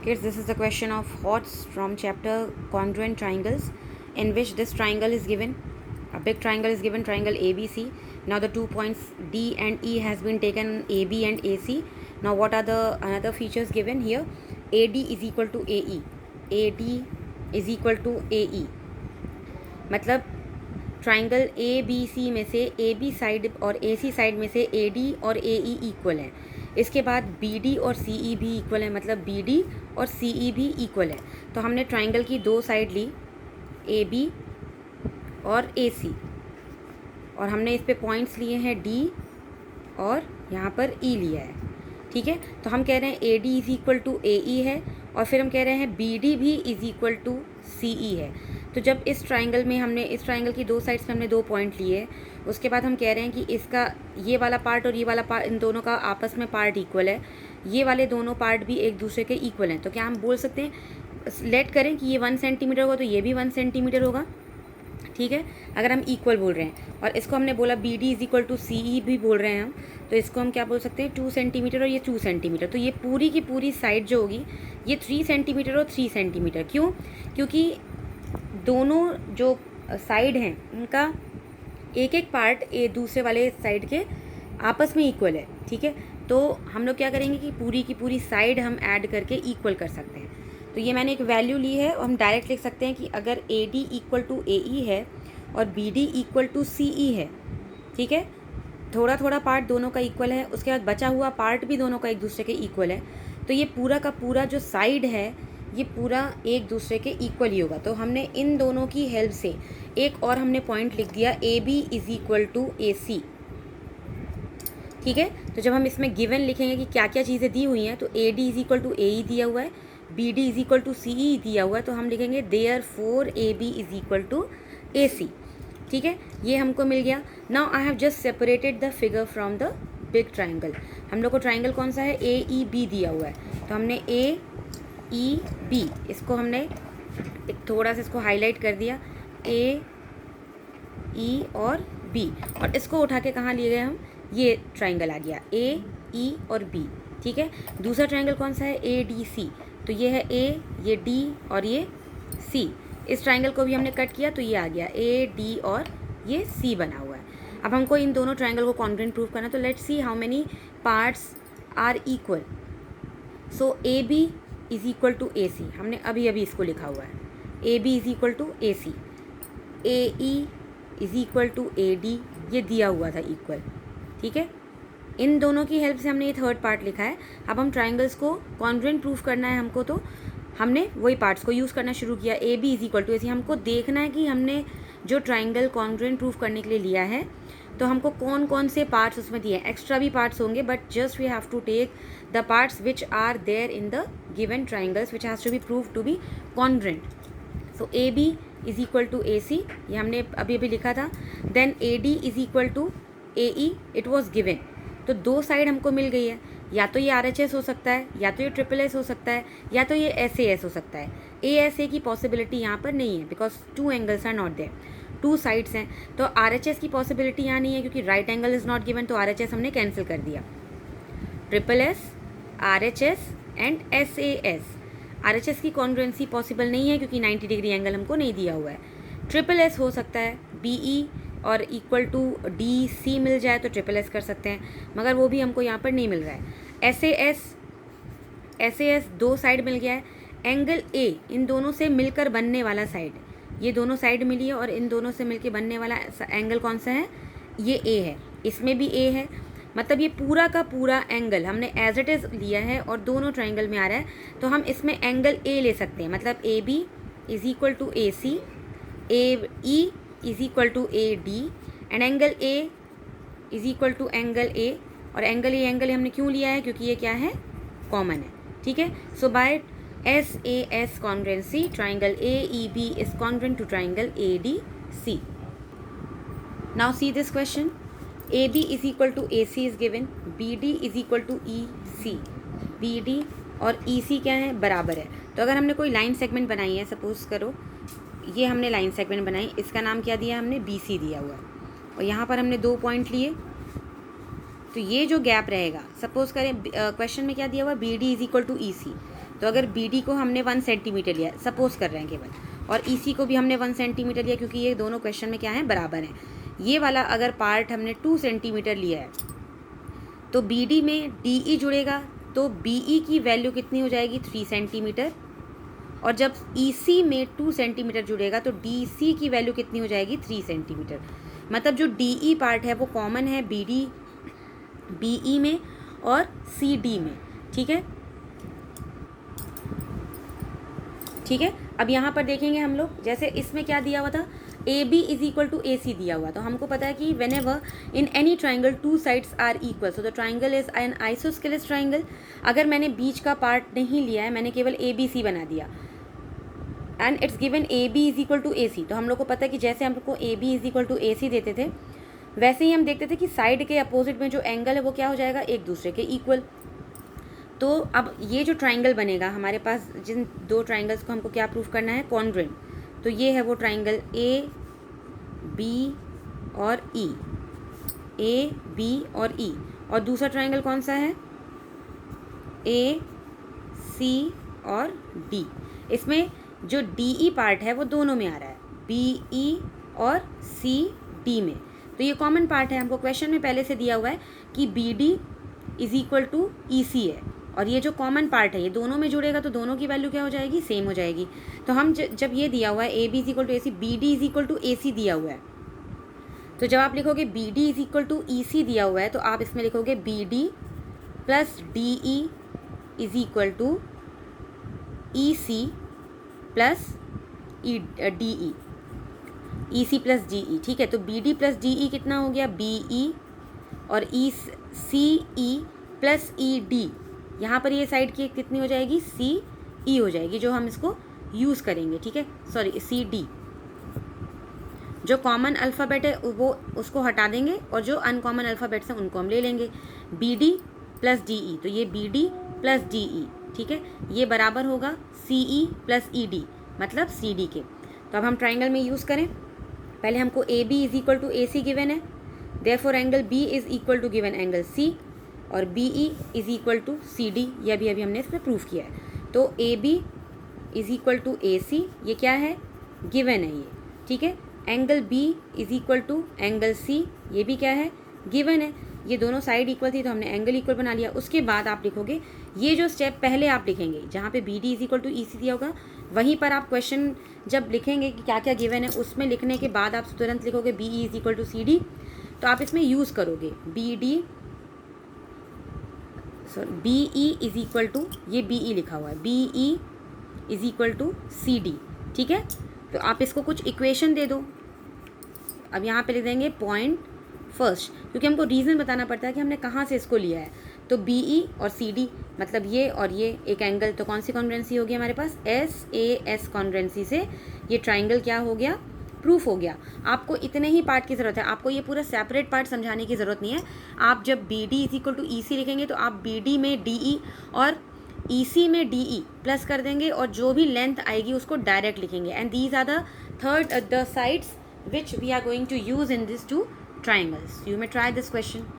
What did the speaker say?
Kids, this is the question of HOTS from chapter Congruent Triangles, in which this triangle is given. A big triangle is given, triangle ABC. Now the 2 points D and E has been taken, AB and AC. Now what are the another features given here? AD is equal to AE. AD is equal to AE. मतलब triangle A B C में से A B side और ए सी side में से A D और ए E equal है. इसके बाद बी डी और सी ई भी इक्वल है, मतलब बी डी और सी ई भी इक्वल है. तो हमने ट्राइंगल की दो साइड ली, ए बी और ए सी, और हमने इस पे पॉइंट्स लिए हैं डी और यहाँ पर ई लिया है. ठीक है, तो हम कह रहे हैं A D is equal to A E है, और फिर हम कह रहे हैं बी डी भी is equal to C E है. तो जब इस ट्राइंगल में हमने इस ट्राइंगल की दो साइड्स में हमने 2 पॉइंट लिए, उसके बाद हम कह रहे हैं कि इसका ये वाला पार्ट और ये वाला पार्ट, इन दोनों का आपस में पार्ट इक्वल है, ये वाले दोनों पार्ट भी एक दूसरे के इक्वल हैं. तो क्या हम बोल सकते हैं, लेट करें कि ये 1 सेंटीमीटर होगा तो ये भी 1 सेंटीमीटर होगा. ठीक है, अगर हम इक्वल बोल रहे हैं, और इसको हमने बोला B D is equal to C E भी बोल रहे हैं हम, तो इसको हम क्या बोल सकते हैं, 2 सेंटीमीटर और ये 2 सेंटीमीटर. तो ये पूरी की पूरी साइड जो होगी ये 3 सेंटीमीटर और 3 सेंटीमीटर. क्यों? क्योंकि दोनों जो साइड हैं उनका एक एक पार्ट ए दूसरे वाले साइड के आपस में इक्वल है. ठीक है, तो हम लोग क्या करेंगे कि पूरी की पूरी साइड हम ऐड करके इक्वल कर सकते हैं. तो ये मैंने एक वैल्यू ली है, और हम डायरेक्ट लिख सकते हैं कि अगर A D equal to A E है और B D equal to C E है, ठीक है, थोड़ा थोड़ा पार्ट दोनों का इक्वल है, उसके बाद बचा हुआ पार्ट भी दोनों का एक दूसरे के इक्वल है, तो ये पूरा का पूरा जो साइड है ये पूरा एक दूसरे के इक्वल ही होगा. तो हमने इन दोनों की हेल्प से एक और हमने पॉइंट लिख दिया, A B is equal to A C. ठीक है, तो जब हम इसमें गिवन लिखेंगे कि क्या क्या चीज़ें दी हुई हैं, तो A D is equal to A E दिया हुआ है, B D is equal to C E दिया हुआ है, तो हम लिखेंगे therefore A B is equal to A C. ठीक है, ये हमको मिल गया. Now I have just separated the figure from the big triangle. हम लोग को ट्राइंगल कौन सा है, ए ई बी दिया हुआ है, तो हमने ए ई बी, इसको हमने एक थोड़ा सा इसको हाईलाइट कर दिया, ए ई और बी, और इसको उठा के कहाँ लिए गए हम, ये ट्राइंगल आ गया ए ई और बी. ठीक है, दूसरा ट्राइंगल कौन सा है, ए डी सी, तो ये है ए, ये डी और ये सी. इस ट्राइंगल को भी हमने कट किया तो ये आ गया ए डी और ये सी बना हुआ है. अब हमको इन दोनों ट्राइंगल को कॉन्ग्रुएंट प्रूव करना, तो let's see how many parts are equal. So A B is equal to A C, हमने अभी अभी इसको लिखा हुआ है, A B is equal to A C. A E is equal to A D, ये दिया हुआ था इक्वल. ठीक है, इन दोनों की हेल्प से हमने ये थर्ड पार्ट लिखा है. अब हम ट्राइंगल्स को कॉन्ग्रुएंट प्रूफ करना है हमको, तो हमने वही पार्ट्स को यूज़ करना शुरू किया. A B is equal to A C, हमको देखना है कि हमने जो ट्राइंगल कॉन्ग्रुएंट प्रूफ करने के लिए लिया है तो हमको कौन कौन से पार्ट्स उसमें दिए हैं. एक्स्ट्रा भी पार्ट्स होंगे, but just we have to take the parts which are there in the given triangles which has to be prove to be congruent. So A B is equal to A C, ये हमने अभी अभी लिखा था. Then A D is equal to A E, it was given. तो दो side हमको मिल गई है, या तो ये आर एच एस हो सकता है, या तो ये ट्रिपल एस हो सकता है, या तो ये एस ए एस हो सकता है. ए एस ए की पॉसिबिलिटी यहाँ पर नहीं है, because 2 angles are not there, 2 sides हैं. तो आर एच एस की पॉसिबिलिटी यहाँ नहीं है, क्योंकि right angle is not given, तो आर एच एस हमने कैंसिल कर दिया. Triple S, R H S and S A S. R H S की कॉन्ग्रुएंसी पॉसिबल नहीं है, क्योंकि 90 डिग्री एंगल हमको नहीं दिया हुआ है. ट्रिपल एस हो सकता है, बी ई और इक्वल टू डी सी मिल जाए तो ट्रिपल एस कर सकते हैं, मगर वो भी हमको यहाँ पर नहीं मिल रहा है. एस ए एस 2 साइड मिल गया है. एंगल ए, इन दोनों से मिलकर बनने वाला साइड, ये दोनों साइड मिली है, और इन दोनों से मिलकर बनने वाला एंगल कौन सा है, ये ए है. इसमें भी ए है, मतलब ये पूरा का पूरा एंगल हमने एज इट इज़ लिया है और दोनों ट्राइंगल में आ रहा है, तो हम इसमें एंगल ए ले सकते हैं. मतलब A B is equal to A C, A E is equal to A D, and angle A is equal to angle A. और एंगल हमने क्यों लिया है, क्योंकि ये क्या है, कॉमन है. ठीक है, so by S A S congruency, triangle A E B is congruent to triangle A D C. Now see this question, A B is equal to A C is given, B D is equal to E C. B D और E सी क्या है, बराबर है. तो अगर हमने कोई line segment बनाई है, सपोज करो ये हमने लाइन सेगमेंट बनाई, इसका नाम क्या दिया हमने, बी सी दिया हुआ है, और यहाँ पर हमने 2 पॉइंट लिए, तो ये जो गैप रहेगा, सपोज करें क्वेश्चन में क्या दिया हुआ, B D is equal to E C, तो अगर बी डी को हमने 1 सेंटीमीटर लिया, सपोज कर रहे हैं केवल, और ई सी को भी हमने 1 सेंटीमीटर लिया, क्योंकि ये दोनों क्वेश्चन में क्या है, बराबर हैं। ये वाला अगर पार्ट हमने 2 सेंटीमीटर लिया है, तो बी डी में डी ई जुड़ेगा, तो बी ई की वैल्यू कितनी हो जाएगी, 3 सेंटीमीटर। और जब ई सी में 2 सेंटीमीटर जुड़ेगा तो डी सी की वैल्यू कितनी हो जाएगी, 3 सेंटीमीटर। मतलब जो डी ई पार्ट है वो कॉमन है बी डी बी ई में और सी डी में। ठीक है, ठीक है। अब यहाँ पर देखेंगे हम लोग, जैसे इसमें क्या दिया हुआ था, A B is equal to A C दिया हुआ, तो हमको पता है कि whenever in any triangle 2 sides are equal, so the triangle is an isosceles triangle. अगर मैंने बीच का पार्ट नहीं लिया है, मैंने केवल ए बी सी बना दिया, and it's given A B is equal to A C, तो हम लोग को पता है कि जैसे हम लोग को A B is equal to A C देते थे, वैसे ही हम देखते थे कि साइड के अपोजिट में जो एंगल है वो क्या हो जाएगा, एक दूसरे के इक्वल। तो अब ये जो ट्राइंगल बनेगा हमारे पास, जिन 2 ट्राइंगल्स को हमको क्या प्रूफ करना है, कॉन्ग्रुएंट, तो ये है वो ट्राइंगल ए बी और ई, ए बी और ई। और दूसरा ट्राइंगल कौन सा है, ए सी और डी। इसमें जो डी ई पार्ट है वो दोनों में आ रहा है, बी ई और सी डी में, तो ये कॉमन पार्ट है। हमको क्वेश्चन में पहले से दिया हुआ है कि B D is equal to E C है, और ये जो कॉमन पार्ट है ये दोनों में जुड़ेगा, तो दोनों की वैल्यू क्या हो जाएगी, सेम हो जाएगी। तो हम जब ये दिया हुआ है A B is equal to A C, B D is equal to A C दिया हुआ है, तो जब आप लिखोगे B D is equal to E C दिया हुआ है, तो आप इसमें लिखोगे B D plus D E is equal to E C plus D E, E C plus D E. ठीक है, तो B D plus D E कितना हो गया, बी ई, और ई सी ई प्लस ई डी, यहाँ पर ये साइड की कितनी हो जाएगी, सी ई हो जाएगी, जो हम इसको यूज़ करेंगे। ठीक है, सॉरी सी डी, जो कॉमन अल्फ़ाबेट है वो उसको हटा देंगे, और जो अनकॉमन अल्फ़ाबेट्स हैं उनको हम ले लेंगे। B D plus D E, तो ये B D plus D E, ठीक है, ये बराबर होगा सी ई प्लस ई डी, मतलब सी डी के। तो अब हम ट्राइंगल में यूज़ करें, पहले हमको A B is equal to A C given है, therefore angle B is equal to given angle C, और B E is equal to C D, ये अभी हमने इसमें प्रूफ किया है। तो A B is equal to A C, ये क्या है, गिवन है ये। ठीक है, angle B is equal to angle C, ये भी क्या है, गिवन है। ये दोनों साइड इक्वल थी तो हमने एंगल इक्वल बना लिया। उसके बाद आप लिखोगे, ये जो स्टेप पहले आप लिखेंगे जहाँ पे B D is equal to E C दिया होगा, वहीं पर आप क्वेश्चन जब लिखेंगे कि क्या क्या गिवन है, उसमें लिखने के बाद आप तुरंत लिखोगे B E is equal to C D. तो आप इसमें यूज़ करोगे B E is equal to, ये बी ई लिखा हुआ है, B E is equal to C D. ठीक है, तो आप इसको कुछ इक्वेशन दे दो। अब यहाँ पे लिख देंगे पॉइंट फर्स्ट, क्योंकि हमको रीज़न बताना पड़ता है कि हमने कहाँ से इसको लिया है। तो बी ई और सी डी, मतलब ये और ये एक एंगल, तो कौन सी कॉन्ग्रुएंसी होगी हमारे पास, एस ए एस कॉन्ग्रुएंसी से ये ट्राइंगल क्या हो गया, प्रूफ हो गया। आपको इतने ही पार्ट की ज़रूरत है, आपको ये पूरा सेपरेट पार्ट समझाने की ज़रूरत नहीं है। आप जब B D is equal to E C लिखेंगे तो आप बी डी में डी ई और ई सी में डी ई प्लस कर देंगे, और जो भी लेंथ आएगी उसको डायरेक्ट लिखेंगे। And these are the sides which we are going to use in these 2 triangles. You may try this question.